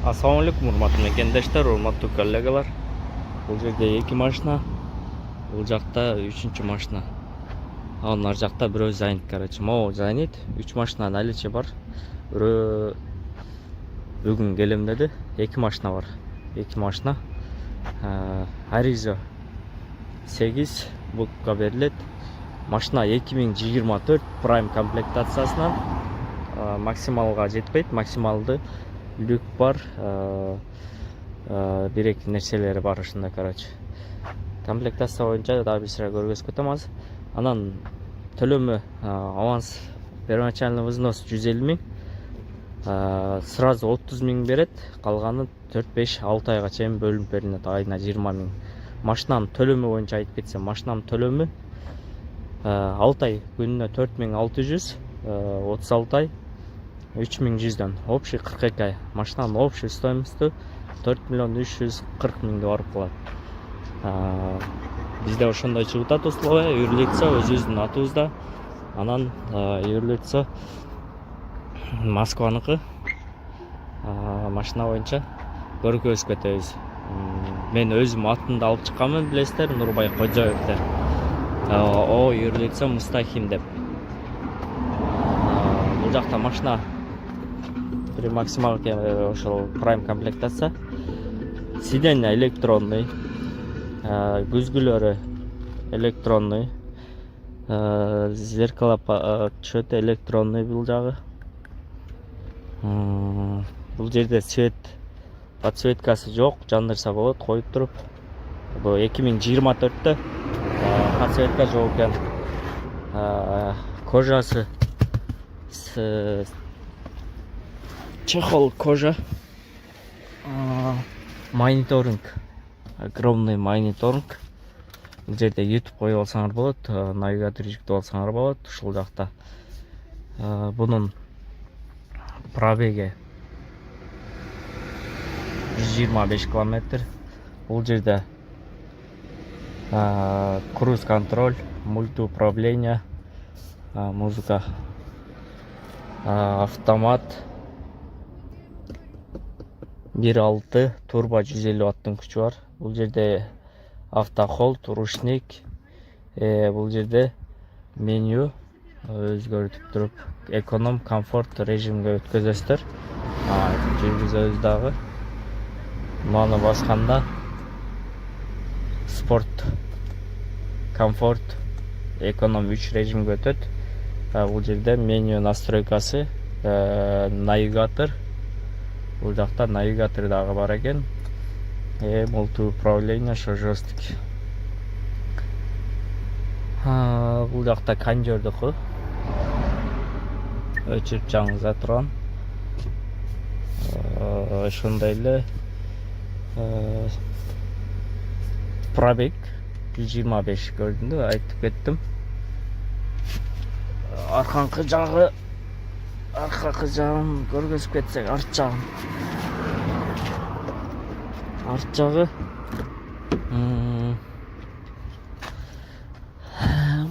Ассалаумалейкум, урматтуу мекендештер, урматтуу коллегалар. Бул жерде 2 машина, бул жакта 3-чү машина. Анын ар жакта бирөө занят, короче. Могу занят, 3 машина наличие бар. Бирөө бүгүн келем деди. 2 машина бар. 2 машина. Аризо 8 букка берилет. Машина 2024 Prime комплектациясынан максималга жетпейт, максималды люк бар, бир-эки нерселери бар ушундай, короче. Комплектация боюнча дагы бир сыра көргөзүп кетем азыр. Анан төлөмү аванс, первоначальный взнос 150 миң, сразу 30 миң берет, калганы 4-5-6 айга чейин бөлүнүп берилет, айына 20 миң. Машинанын төлөмү боюнча айтып кетсем, машинанын төлөмү 6 ай күнүнө 4600, 36 ай 3100'дөн, общий 42 ай. Машинанын общий стоимости 4 миллион 340 миңге барып калат. Бизде ошондой чыгып атат условия, юрлица өзүбүздүн атыбызда. Анан юрлица Москваныкы. Машина боюнча көргөзүп кетебиз. Мен өзүм атымды алып чыкканмын, билесиздер, Нурбай Кожоев деп. О юрлица Мустахин деп. Бул жакта машина при максималке ошол Prime комплектация. Сиденье электронный, күзгүлөрү электронный, зеркало чөтү электронный бул жагы. Бул жерде свет подсветкасы жок, жандырса болот, коюп туруп. Бул 2024-тө подсветка жок экен. Кожасы чехол кожа. Мониторинг, огромный мониторинг. Бул жерде YouTube коюп алсаңар болот, навигатор жүктөп алсаңар болот. Ушул жакта бунун пробеги 125 километр. Бул жерде круиз контроль, мультиуправление, музыка, автомат 1.6 турбо 150 ваттын күчү бар. Бул жерде автохолд, ручник, бул жерде меню өзгөртүп туруп, эконом, комфорт режимге өткөзөсүздөр. Жүргүзөбүз дагы. Маны басканда спорт, комфорт, эконом 3 режимге өтөт. Бул жерде меню настройкасы, навигатор. Бул жакта навигатор дагы бар экен. Мультиуправление жесткий. Бул жакта кондёрдуку. Өчүрүп жаңыза турган. Ошондой эле пробег 125 көрдүм, айтып кеттим. Аркаңкы жагы, аркакы жагын көргөзүп кетсек, арт жагын. Арт жагы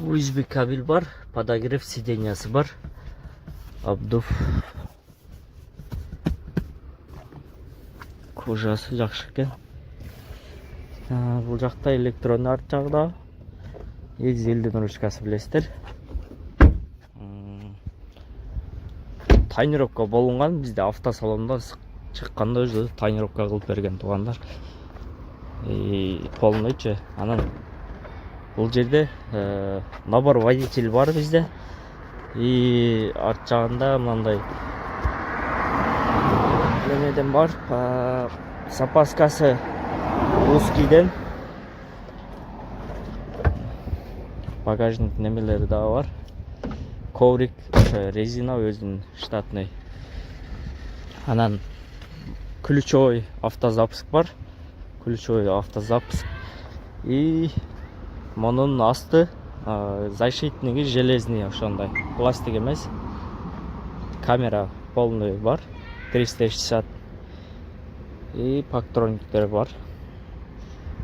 USB кабель бар, подогрев сиденьясы бар, обдув. Кожасы жакшы экен. Бул жакта электронный арт жагда зелдин ручкасы, билесиздер. Тонировка болунган, бизде автосалондон чыкканда өзү тонировка кылып берген туугандар. Полныйчы. Анан бул жерде набор водитель бар бизде. Арт жагында мындай немеден бар, запаскасы узкийден. Багажник немелери дагы бар. Коврик резина өзүнүн штатный. Анан ключевой автозапуск бар. Ключевой автозапуск. Монун асты защитниги железный, ошондой. Пластик эмес. Камера полный бар. 360. Пактрониктер бар.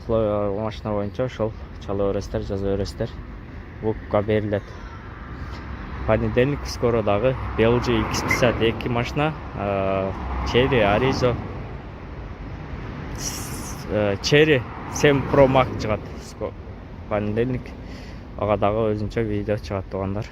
Машина боюнча ошол чала бересиздер, жаза бересиздер. Букка берилет. Понедельник скоро дагы BLG X52 машина, Cherry, Arizo Cherry 7 Pro Max чыгат понедельник. Ага дагы өзүнчө видео чыгат туугандар.